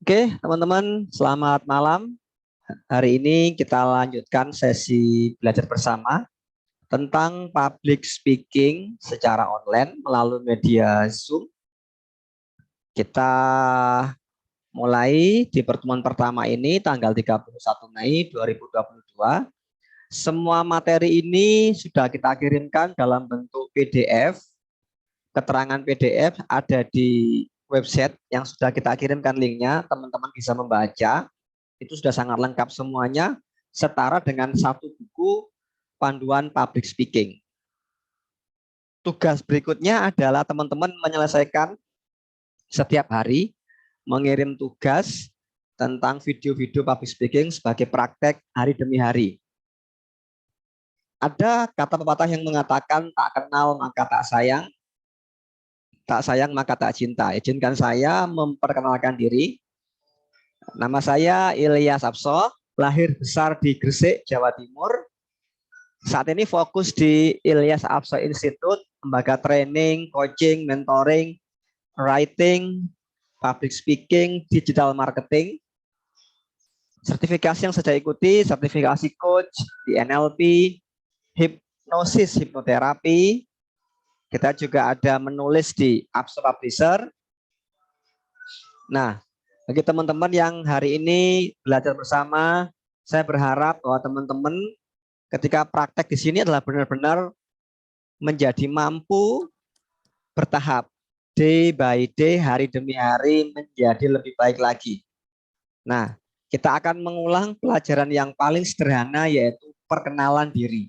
Oke, teman-teman, selamat malam. Hari ini kita lanjutkan sesi belajar bersama tentang public speaking secara online melalui media Zoom. Kita mulai di pertemuan pertama ini tanggal 31 Mei 2022. Semua materi ini sudah kita kirimkan dalam bentuk PDF. Keterangan PDF ada di website yang sudah kita kirimkan linknya, teman-teman bisa membaca. Itu sudah sangat lengkap semuanya, setara dengan satu buku panduan public speaking. Tugas berikutnya adalah teman-teman menyelesaikan setiap hari, mengirim tugas tentang video-video public speaking sebagai praktek hari demi hari. Ada kata pepatah yang mengatakan tak kenal maka tak sayang maka tak cinta. Izinkan saya memperkenalkan diri. Nama saya Ilyas Abso, lahir besar di Gresik, Jawa Timur. Saat ini fokus di Ilyas Abso Institute, lembaga training, coaching, mentoring, writing, public speaking, digital marketing. Sertifikasi yang saya ikuti, sertifikasi coach di NLP, hipnosis, hipnoterapi. Kita juga ada menulis di Abso Publisher. Nah, bagi teman-teman yang hari ini belajar bersama, saya berharap bahwa teman-teman ketika praktek di sini adalah benar-benar menjadi mampu bertahap, day by day, hari demi hari menjadi lebih baik lagi. Nah, kita akan mengulang pelajaran yang paling sederhana yaitu perkenalan diri.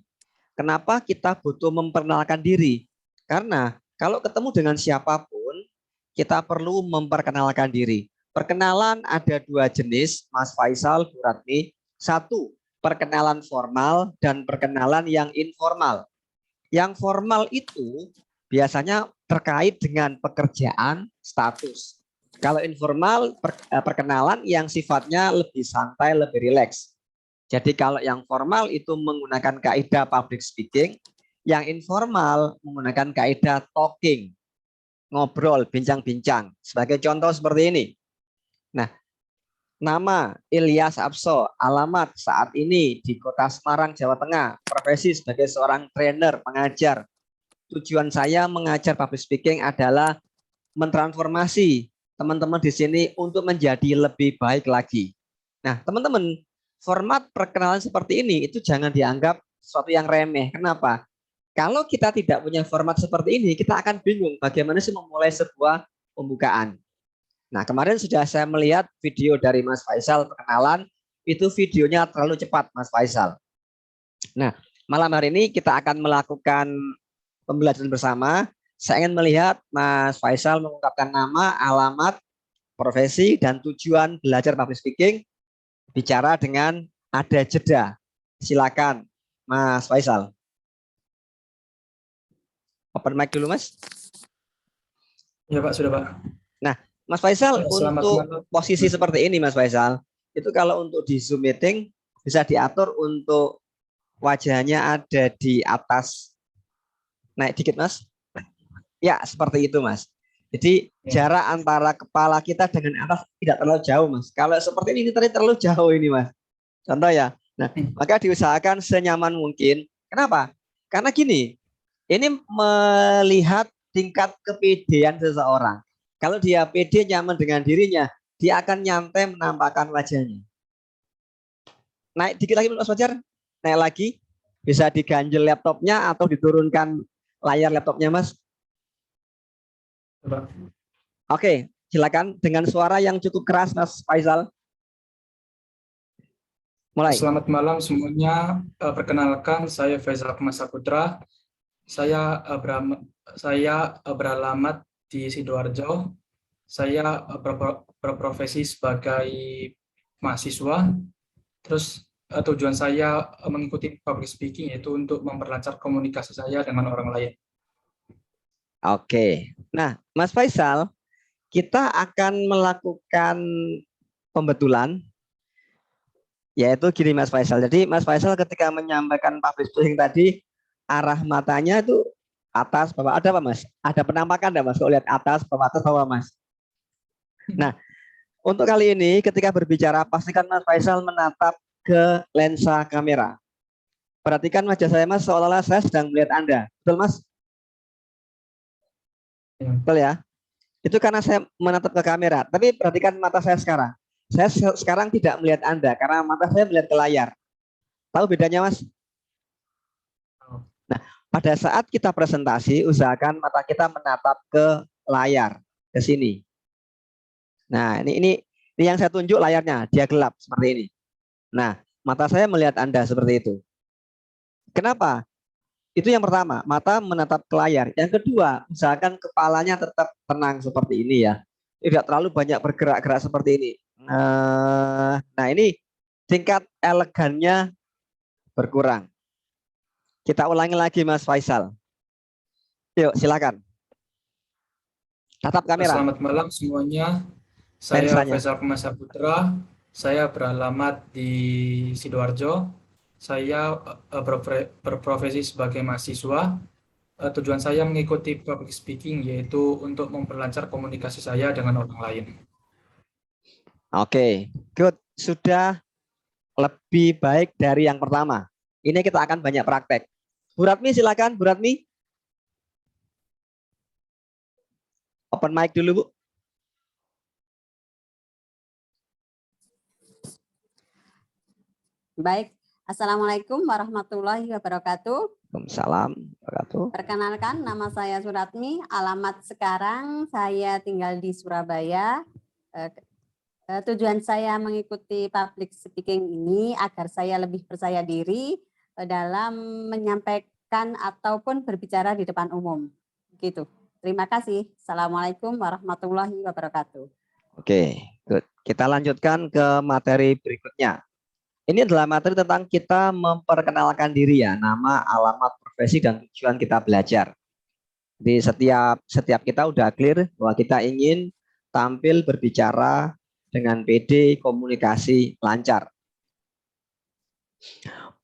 Kenapa kita butuh memperkenalkan diri? Karena kalau ketemu dengan siapapun, kita perlu memperkenalkan diri. Perkenalan ada dua jenis, Mas Faisal, Bu Ratmi. Satu, perkenalan formal dan perkenalan yang informal. Yang formal itu biasanya terkait dengan pekerjaan, status. Kalau informal, perkenalan yang sifatnya lebih santai, lebih rileks. Jadi kalau yang formal itu menggunakan kaidah public speaking, yang informal menggunakan kaidah talking, ngobrol, bincang-bincang. Sebagai contoh seperti ini. Nah, nama Ilyas Abso, alamat saat ini di Kota Semarang, Jawa Tengah, profesi sebagai seorang trainer, pengajar. Tujuan saya mengajar public speaking adalah mentransformasi teman-teman di sini untuk menjadi lebih baik lagi. Nah, teman-teman, format perkenalan seperti ini itu jangan dianggap sesuatu yang remeh. Kenapa? Kalau kita tidak punya format seperti ini, kita akan bingung bagaimana sih memulai sebuah pembukaan. Nah, kemarin sudah saya melihat video dari Mas Faisal perkenalan, itu videonya terlalu cepat, Mas Faisal. Nah, malam hari ini kita akan melakukan pembelajaran bersama. Saya ingin melihat Mas Faisal mengungkapkan nama, alamat, profesi, dan tujuan belajar public speaking. Bicara dengan ada jeda. Silakan, Mas Faisal. Open mic dulu, Mas. Ya, Pak, sudah, Pak. Nah, Mas Faisal, Ya, untuk posisi seperti ini, Mas Faisal, itu kalau untuk di Zoom meeting bisa diatur untuk wajahnya ada di atas, naik dikit, Mas. Ya, seperti itu, Mas. Jadi jarak antara kepala kita dengan atas tidak terlalu jauh, Mas. Kalau seperti ini tadi terlalu jauh ini, Mas. Contoh ya. Nah, maka diusahakan senyaman mungkin. Kenapa? Karena gini, ini melihat tingkat kepedean seseorang. Kalau dia pede, nyaman dengan dirinya, dia akan nyantai menampakkan wajahnya. Naik dikit lagi, Mas Fajar. Naik lagi. Bisa diganjel laptopnya atau diturunkan layar laptopnya, Mas. Oke, silakan dengan suara yang cukup keras, Mas Faisal. Mulai. Selamat malam semuanya. Perkenalkan, saya Faisal Saputra. Saya beralamat di Sidoarjo. Saya berprofesi sebagai mahasiswa. Terus tujuan saya mengikuti public speaking yaitu untuk memperlancar komunikasi saya dengan orang lain. Oke. Nah, Mas Faisal, kita akan melakukan pembetulan, yaitu gini, Mas Faisal. Jadi Mas Faisal ketika menyampaikan public speaking tadi, arah matanya itu atas, bawah. Ada apa, Mas? Ada penampakan enggak, Mas? Kalau lihat atas, bawah, Mas? Nah, Untuk kali ini ketika berbicara pastikan Mas Faisal menatap ke lensa kamera. Perhatikan wajah saya Mas, seolah-olah saya sedang melihat Anda. Betul Mas? Ya. Betul ya? Itu karena saya menatap ke kamera. Tapi perhatikan mata saya sekarang. Saya sekarang tidak melihat Anda karena mata saya melihat ke layar. Tahu bedanya Mas? Nah, pada saat kita presentasi, usahakan mata kita menatap ke layar, ke sini. Nah, ini yang saya tunjuk layarnya, dia gelap seperti ini. Nah, mata saya melihat Anda seperti itu. Kenapa? Itu yang pertama, mata menatap ke layar. Yang kedua, usahakan kepalanya tetap tenang seperti ini ya. Tidak terlalu banyak bergerak-gerak seperti ini. Nah, ini tingkat elegannya berkurang. Kita ulangi lagi Mas Faisal. Yuk, silakan. Tatap kamera, Selamat malam semuanya. Saya lensanya. Faisal Pemasa Putra. Saya beralamat di Sidoarjo. Saya berprofesi sebagai mahasiswa. Tujuan saya mengikuti public speaking yaitu untuk memperlancar komunikasi saya dengan orang lain. Oke, good. Sudah lebih baik dari yang pertama. Ini kita akan banyak praktek. Bu Ratmi silakan, Bu Ratmi. Open mic dulu, Bu. Baik, Assalamualaikum warahmatullahi wabarakatuh. Waalaikumsalam warahmatullahi. Perkenalkan, nama saya Suratmi, alamat sekarang saya tinggal di Surabaya. Tujuan saya mengikuti public speaking ini agar saya lebih percaya diri dalam menyampaikan ataupun berbicara di depan umum. Gitu. Terima kasih. Assalamualaikum warahmatullahi wabarakatuh. Oke, good. Kita lanjutkan ke materi berikutnya. Ini adalah materi tentang kita memperkenalkan diri ya, nama, alamat, profesi, dan tujuan kita belajar. Di setiap kita udah clear bahwa kita ingin tampil berbicara dengan PD, komunikasi lancar.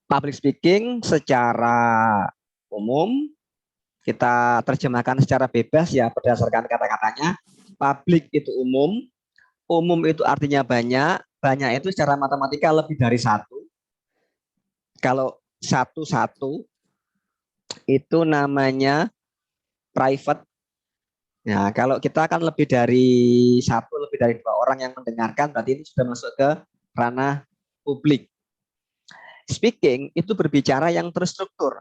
Public speaking secara umum kita terjemahkan secara bebas ya berdasarkan kata-katanya. Public itu umum, umum itu artinya banyak, banyak itu secara matematika lebih dari satu. Kalau satu itu namanya private. Nah, kalau kita akan lebih dari satu, lebih dari dua orang yang mendengarkan, berarti ini sudah masuk ke ranah publik. Speaking itu berbicara yang terstruktur.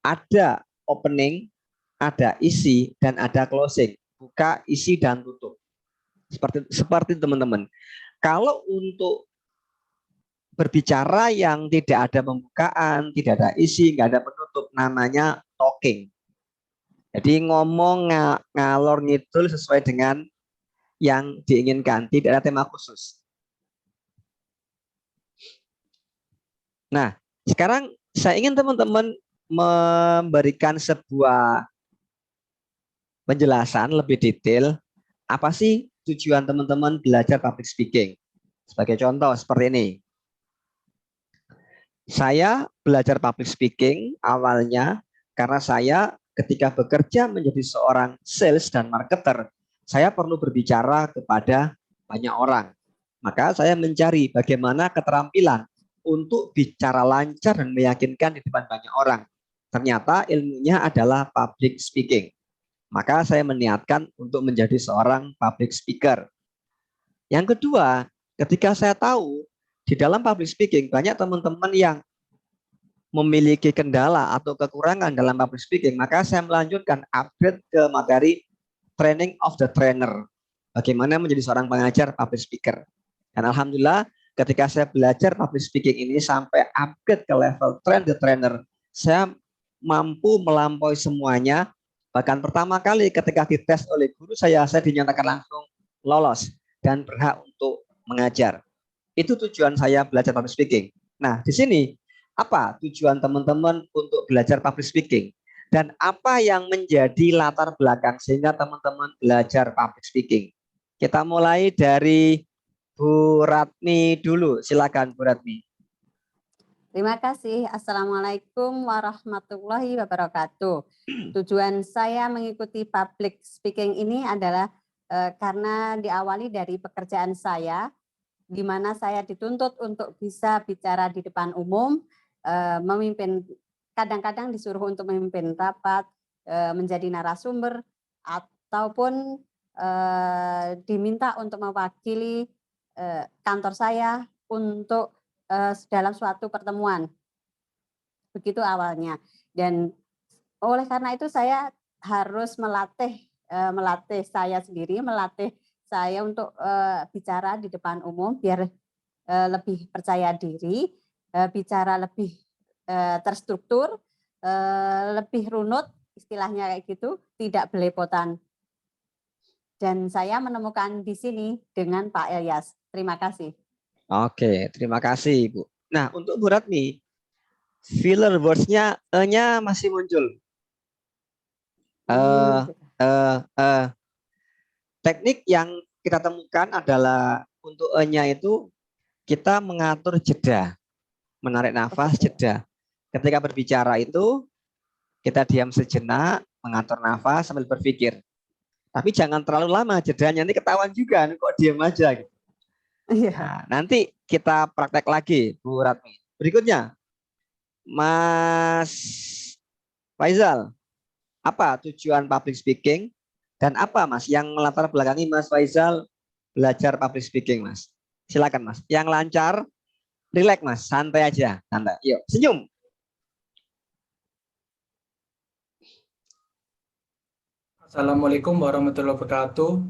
Ada opening, ada isi, dan ada closing. Buka, isi, dan tutup. Seperti teman-teman. Kalau untuk berbicara yang tidak ada pembukaan, tidak ada isi, nggak ada penutup, namanya talking. Jadi ngomong ngalor ngidul sesuai dengan yang diinginkan, tidak ada tema khusus. Nah, sekarang saya ingin teman-teman memberikan sebuah penjelasan lebih detail. Apa sih tujuan teman-teman belajar public speaking? Sebagai contoh seperti ini. Saya belajar public speaking awalnya karena saya ketika bekerja menjadi seorang sales dan marketer, saya perlu berbicara kepada banyak orang. Maka saya mencari bagaimana keterampilan untuk bicara lancar dan meyakinkan di depan banyak orang. Ternyata ilmunya adalah public speaking. Maka saya meniatkan untuk menjadi seorang public speaker. Yang kedua, ketika saya tahu di dalam public speaking banyak teman-teman yang memiliki kendala atau kekurangan dalam public speaking, maka saya melanjutkan upgrade ke materi training of the trainer. Bagaimana menjadi seorang pengajar public speaker. Dan alhamdulillah ketika saya belajar public speaking ini sampai upgrade ke level train the trainer, saya mampu melampaui semuanya. Bahkan pertama kali ketika dites oleh guru saya dinyatakan langsung lolos dan berhak untuk mengajar. Itu tujuan saya belajar public speaking. Nah, di sini apa tujuan teman-teman untuk belajar public speaking? Dan apa yang menjadi latar belakang sehingga teman-teman belajar public speaking? Kita mulai dari Bu Ratmi dulu. Silakan Bu Ratmi. Terima kasih. Assalamualaikum warahmatullahi wabarakatuh. Tujuan saya mengikuti public speaking ini adalah karena diawali dari pekerjaan saya, di mana saya dituntut untuk bisa bicara di depan umum, memimpin, kadang-kadang disuruh untuk memimpin rapat, menjadi narasumber, ataupun diminta untuk mewakili kantor saya untuk dalam suatu pertemuan. Begitu awalnya. Dan oleh karena itu saya harus melatih saya sendiri, melatih saya untuk bicara di depan umum biar lebih percaya diri, bicara lebih terstruktur, lebih runut, istilahnya kayak gitu, tidak belepotan. Dan saya menemukan di sini dengan Pak Ilyas. Terima kasih. Oke, terima kasih Ibu. Nah, untuk Bu Ratmi, filler words-nya E-nya masih muncul. Teknik yang kita temukan adalah untuk E-nya itu kita mengatur jeda, menarik nafas, jeda. Ketika berbicara itu kita diam sejenak, mengatur nafas sambil berpikir. Tapi jangan terlalu lama jedanya, nanti ketahuan juga kok diam aja. Gitu. Nah, nanti kita praktek lagi Bu Ratmi. Berikutnya, Mas Faisal, apa tujuan public speaking dan apa Mas yang melatar belakangi Mas Faisal belajar public speaking Mas? Silakan Mas. Yang lancar, relax Mas, santai aja, santai. Yuk, senyum. Assalamualaikum warahmatullahi wabarakatuh.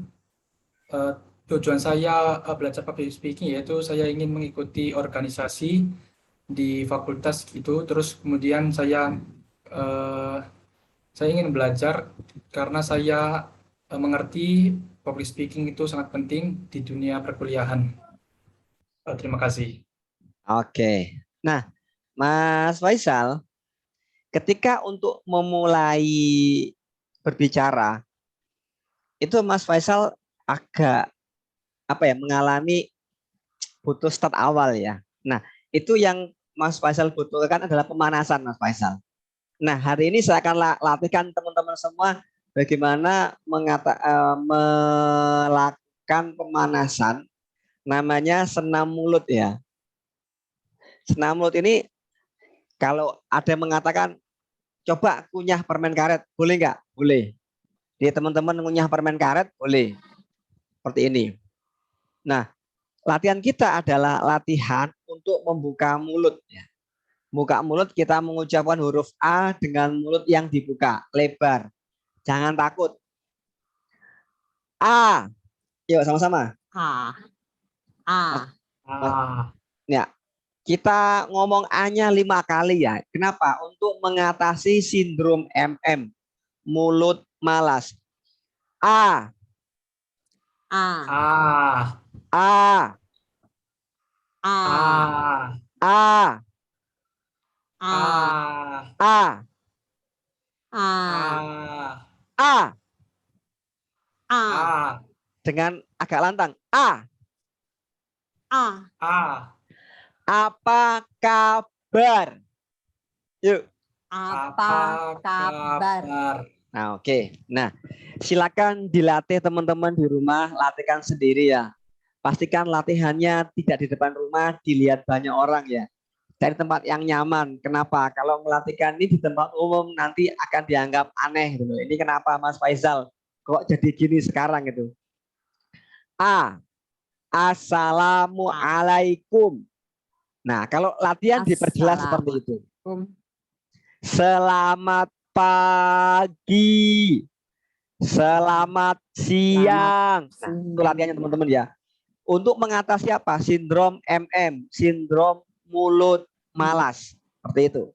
Tujuan saya belajar public speaking yaitu saya ingin mengikuti organisasi di fakultas gitu. Terus kemudian saya ingin belajar karena saya mengerti public speaking itu sangat penting di dunia perkuliahan. Terima kasih. Oke. Nah, Mas Faisal, ketika untuk memulai berbicara, itu Mas Faisal agak mengalami butuh start awal ya. Nah, itu yang Mas Faisal butuhkan adalah pemanasan Mas Faisal. Nah, hari ini saya akan latihkan teman-teman semua bagaimana melakukan pemanasan, namanya senam mulut ya. Senam mulut ini kalau ada yang mengatakan coba kunyah permen karet, boleh nggak? Boleh. Jadi teman-teman kunyah permen karet boleh. Seperti ini. Nah, latihan kita adalah latihan untuk membuka mulut ya. Buka mulut, kita mengucapkan huruf A dengan mulut yang dibuka lebar. Jangan takut. A. Yuk sama-sama. A. Ya, kita ngomong A-nya 5 kali ya. Kenapa? Untuk mengatasi sindrom MM, mulut malas. A. A. A. A. A. A. A. A. A. Dengan agak lantang. A. Apa kabar? Yuk. Apa kabar? Nah, oke. Nah, silakan dilatih teman-teman di rumah, latihkan sendiri ya. Pastikan latihannya tidak di depan rumah, dilihat banyak orang ya. Cari tempat yang nyaman. Kenapa? Kalau melatihkan ini di tempat umum nanti akan dianggap aneh gitu. Ini kenapa Mas Faisal kok jadi gini sekarang gitu. A. Assalamualaikum. Nah, kalau latihan diperjelas seperti itu. Selamat pagi. Selamat siang. Nah, itu latihannya teman-teman ya. Untuk mengatasi apa? Sindrom MM, sindrom mulut malas. Seperti itu.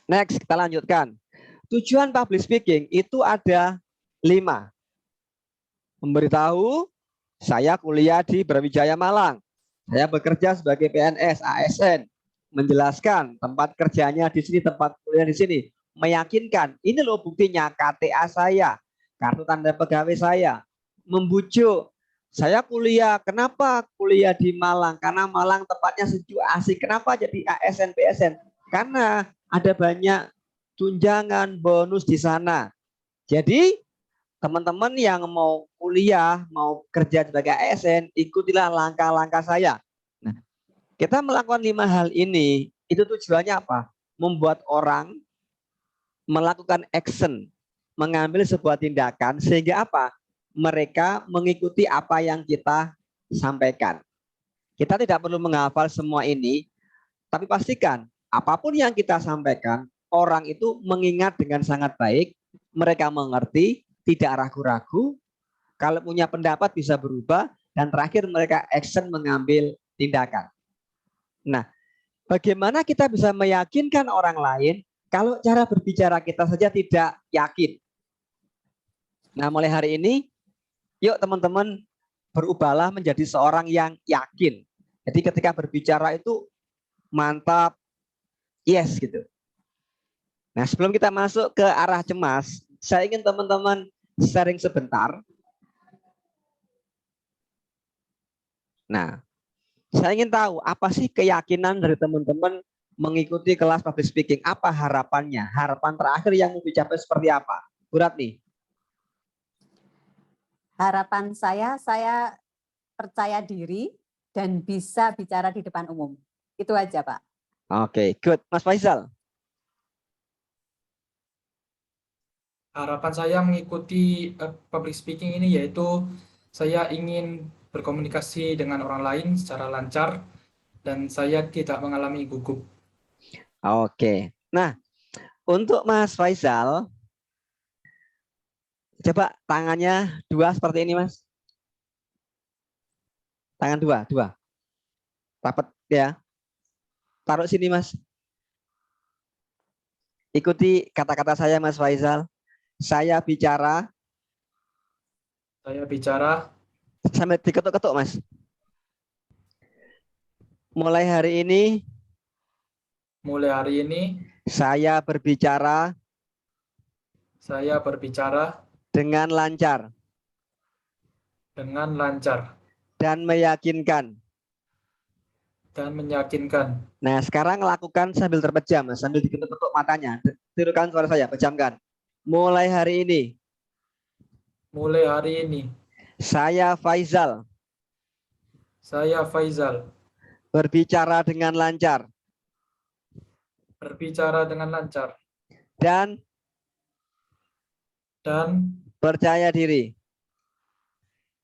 Next, kita lanjutkan. Tujuan public speaking itu ada 5. Memberitahu, saya kuliah di Brawijaya Malang. Saya bekerja sebagai PNS, ASN. Menjelaskan tempat kerjanya di sini, tempat kuliah di sini. Meyakinkan, ini loh buktinya KTA saya, kartu tanda pegawai saya. Membujuk, saya kuliah, kenapa kuliah di Malang? Karena Malang tempatnya sejuk, asik. Kenapa jadi ASN, PSN? Karena ada banyak tunjangan, bonus di sana. Jadi teman-teman yang mau kuliah, mau kerja sebagai ASN, ikutilah langkah-langkah saya. Nah, kita melakukan 5 hal ini, itu tujuannya apa? Membuat orang melakukan action, mengambil sebuah tindakan, sehingga apa? Mereka mengikuti apa yang kita sampaikan. Kita tidak perlu menghafal semua ini, tapi pastikan apapun yang kita sampaikan, orang itu mengingat dengan sangat baik, mereka mengerti, tidak ragu-ragu, kalau punya pendapat bisa berubah, dan terakhir mereka action mengambil tindakan. Nah, bagaimana kita bisa meyakinkan orang lain kalau cara berbicara kita saja tidak yakin? Nah, mulai hari ini, yuk teman-teman berubahlah menjadi seorang yang yakin. Jadi ketika berbicara itu mantap, yes gitu. Nah, sebelum kita masuk ke arah cemas, saya ingin teman-teman sharing sebentar. Nah, saya ingin tahu apa sih keyakinan dari teman-teman mengikuti kelas public speaking? Apa harapannya? Harapan terakhir yang mau dicapai seperti apa? Bu Ratni. Harapan saya percaya diri dan bisa bicara di depan umum. Itu aja, Pak. Oke, good. Mas Faisal. Harapan saya mengikuti public speaking ini yaitu saya ingin berkomunikasi dengan orang lain secara lancar dan saya tidak mengalami gugup. Oke. Nah, untuk Mas Faisal, coba tangannya 2 seperti ini, Mas. Tangan 2. Rapat ya. Taruh sini, Mas. Ikuti kata-kata saya, Mas Faisal. Saya bicara sambil diketuk-ketuk, Mas. Mulai hari ini saya berbicara dengan lancar dan meyakinkan. Nah, sekarang lakukan sambil terpejam, Mas, sambil diketuk-ketuk matanya. Tirukan suara saya, pejamkan. Mulai hari ini saya Faisal berbicara dengan lancar dan percaya diri.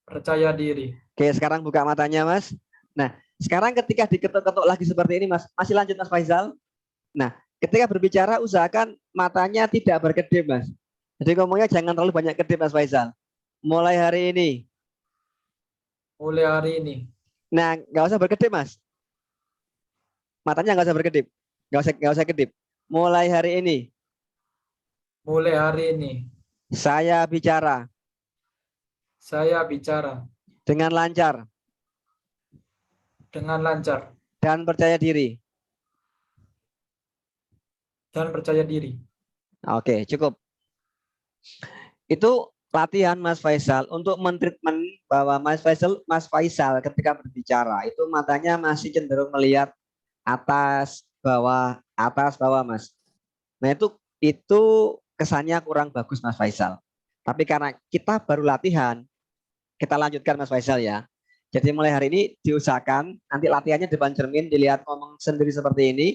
Oke, sekarang buka matanya, Mas. Nah, sekarang ketika diketuk-ketuk lagi seperti ini, Mas, masih lanjut, Mas Faisal. Nah, ketika berbicara usahakan matanya tidak berkedip, Mas. Jadi ngomongnya jangan terlalu banyak kedip, Mas Faisal. Mulai hari ini. Nah, nggak usah berkedip, Mas. Matanya nggak usah berkedip, nggak usah kedip. Mulai hari ini. Saya bicara dengan lancar dan percaya diri. Oke, cukup. Itu latihan Mas Faisal untuk mentreatment bahwa Mas Faisal ketika berbicara itu matanya masih cenderung melihat atas bawah, Mas. Nah, itu kesannya kurang bagus, Mas Faisal. Tapi karena kita baru latihan, kita lanjutkan, Mas Faisal ya. Jadi mulai hari ini diusahakan nanti latihannya depan cermin, dilihat ngomong sendiri seperti ini.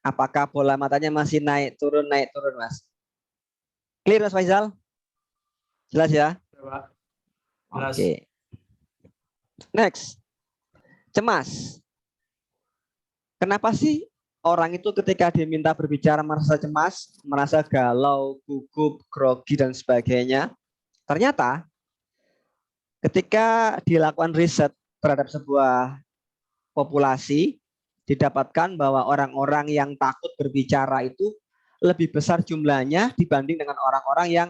Apakah bola matanya masih naik turun, Mas? Clear, Mas Faisal? Jelas ya? Oke. Next. Cemas. Kenapa sih orang itu ketika diminta berbicara merasa cemas, merasa galau, gugup, grogi, dan sebagainya? Ternyata ketika dilakukan riset terhadap sebuah populasi, didapatkan bahwa orang-orang yang takut berbicara itu lebih besar jumlahnya dibanding dengan orang-orang yang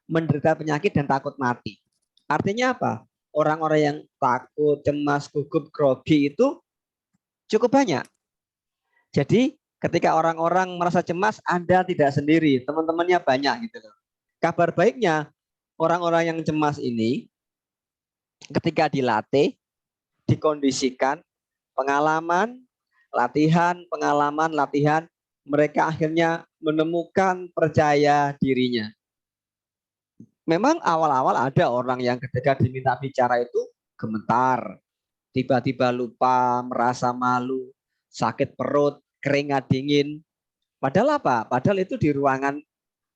menderita penyakit dan takut mati. Artinya apa? Orang-orang yang takut, cemas, gugup, grogi itu cukup banyak. Jadi ketika orang-orang merasa cemas, Anda tidak sendiri, teman-temannya banyak gitu loh. Kabar baiknya, orang-orang yang cemas ini ketika dilatih, dikondisikan, pengalaman, latihan, mereka akhirnya menemukan percaya dirinya. memang awal-awal ada orang yang ketika diminta bicara itu gemetar, tiba-tiba lupa, merasa malu, sakit perut, keringat dingin. Padahal apa? Padahal itu di ruangan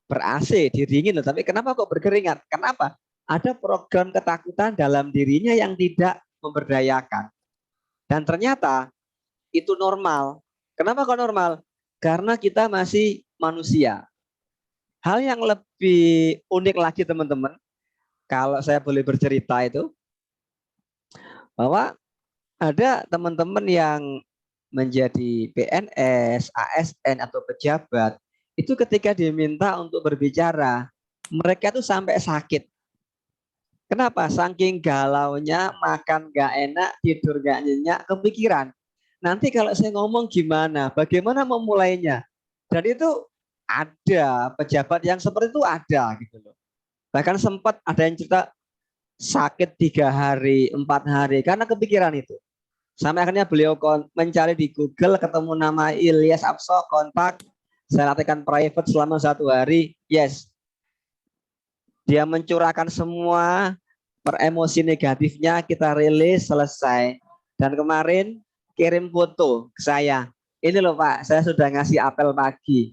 ber-AC, dingin loh. Tapi kenapa kok berkeringat? Kenapa? Ada program ketakutan dalam dirinya yang tidak memberdayakan. Dan ternyata itu normal. Kenapa kok normal? Karena kita masih manusia. Hal yang lebih unik lagi teman-teman, kalau saya boleh bercerita itu, bahwa ada teman-teman yang menjadi PNS, ASN atau pejabat, itu ketika diminta untuk berbicara, mereka tuh sampai sakit. Kenapa? Saking galaunya, makan gak enak, tidur gak nyenyak, kepikiran. Nanti kalau saya ngomong gimana? Bagaimana memulainya? Dan itu ada pejabat yang seperti itu ada gitu loh. Bahkan sempat ada yang cerita sakit 3 hari, 4 hari karena kepikiran itu. Sampai akhirnya beliau mencari di Google, ketemu nama Ilyas Abso, kontak, saya latihkan private selama 1 hari, yes. Dia mencurahkan semua emosi negatifnya, kita rilis, selesai. Dan kemarin kirim foto ke saya. Ini loh Pak, saya sudah ngasih apel pagi.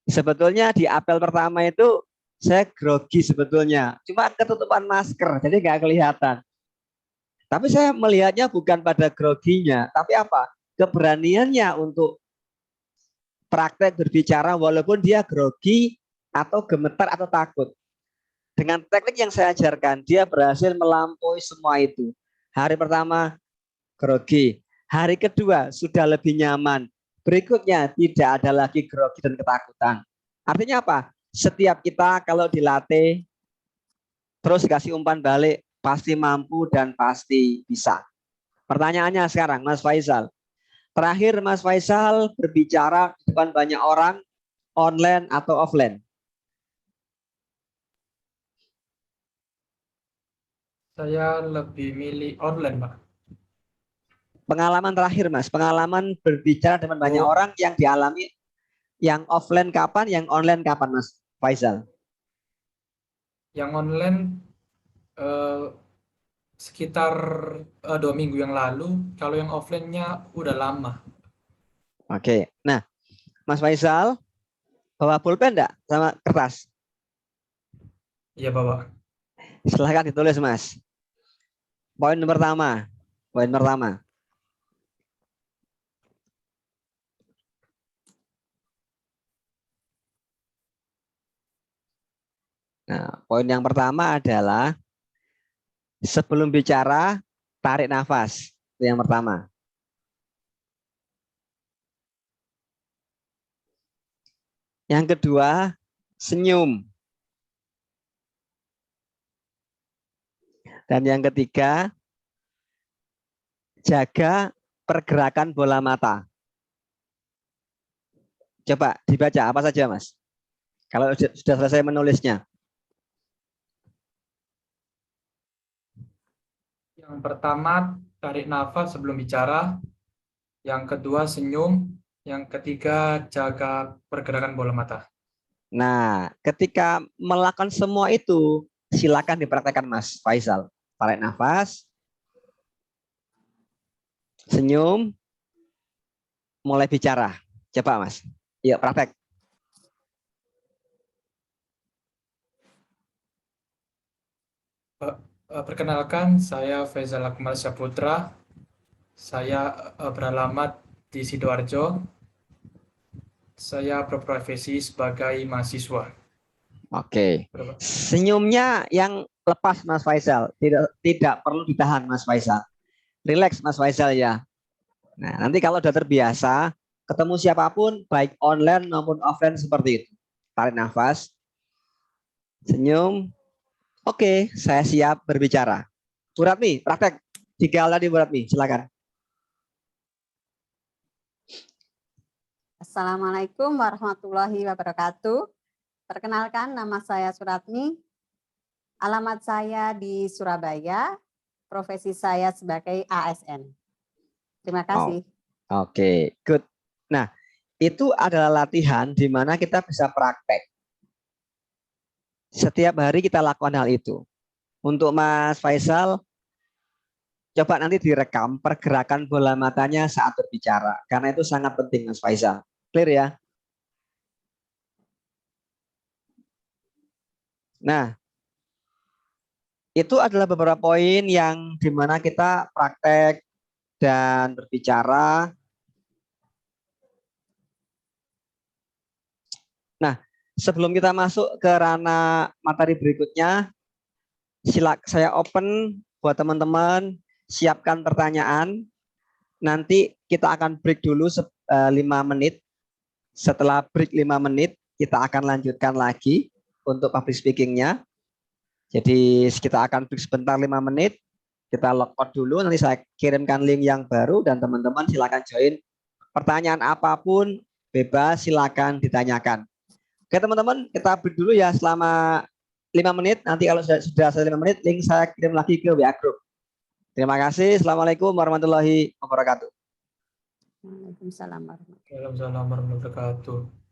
Sebetulnya di apel pertama itu saya grogi sebetulnya. Cuma ketutupan masker, jadi nggak kelihatan. Tapi saya melihatnya bukan pada groginya, tapi apa? Keberaniannya untuk praktek berbicara walaupun dia grogi atau gemetar atau takut. Dengan teknik yang saya ajarkan, dia berhasil melampaui semua itu. Hari pertama grogi, hari kedua sudah lebih nyaman. Berikutnya tidak ada lagi grogi dan ketakutan. Artinya apa? Setiap kita kalau dilatih, terus dikasih umpan balik, pasti mampu dan pasti bisa. Pertanyaannya sekarang, Mas Faisal. Terakhir Mas Faisal berbicara di depan banyak orang, online atau offline? Saya lebih milih online, Pak. Pengalaman terakhir Mas, pengalaman berbicara dengan banyak orang yang dialami, yang offline kapan, yang online kapan Mas Faisal? Yang online sekitar 2 minggu yang lalu, kalau yang offline-nya udah lama. Oke, nah Mas Faisal bawa pulpen enggak sama kertas? Iya, Bapak. Silahkan ditulis Mas. Poin pertama, poin pertama. Nah, poin yang pertama adalah sebelum bicara tarik nafas. Itu yang pertama. Yang kedua, senyum. Dan yang ketiga, jaga pergerakan bola mata. Coba dibaca apa saja, Mas? Kalau sudah selesai menulisnya. Yang pertama, tarik nafas sebelum bicara. Yang kedua, senyum. Yang ketiga, jaga pergerakan bola mata. Nah, ketika melakukan semua itu, silakan dipraktekkan Mas Faisal. Tarik nafas, senyum, mulai bicara. Coba Mas. Yuk praktek. Perkenalkan, saya Faisal Akmal Saputra. Saya beralamat di Sidoarjo. Saya berprofesi sebagai mahasiswa. Oke. Senyumnya yang lepas Mas Faisal. Tidak perlu ditahan Mas Faisal. Relax Mas Faisal ya. Nah, nanti kalau sudah terbiasa, ketemu siapapun, baik online maupun offline seperti itu. Tarik nafas, senyum. Oke, saya siap berbicara. Bu Ratmi, praktek. 3 tadi Bu Ratmi, silakan. Assalamualaikum warahmatullahi wabarakatuh. Perkenalkan, nama saya Suratmi. Alamat saya di Surabaya. Profesi saya sebagai ASN. Terima kasih. Oke, good. Nah, itu adalah latihan di mana kita bisa praktek. Setiap hari kita lakukan hal itu. Untuk Mas Faisal, coba nanti direkam pergerakan bola matanya saat berbicara. Karena itu sangat penting, Mas Faisal. Clear ya? Nah, itu adalah beberapa poin yang dimana kita praktek dan berbicara. Nah, sebelum kita masuk ke ranah materi berikutnya, saya open buat teman-teman, siapkan pertanyaan. Nanti kita akan break dulu 5 menit. Setelah break 5 menit, kita akan lanjutkan lagi untuk public speaking-nya. Jadi kita akan break sebentar 5 menit. Kita logout dulu, nanti saya kirimkan link yang baru dan teman-teman silakan join. Pertanyaan apapun bebas, silakan ditanyakan. Oke teman-teman, kita break dulu ya selama 5 menit. Nanti kalau sudah selesai 5 menit, link saya kirim lagi ke WA Group. Terima kasih. Assalamualaikum warahmatullahi wabarakatuh. Waalaikumsalam warahmatullahi Waalaikumsalam warahmatullahi wabarakatuh.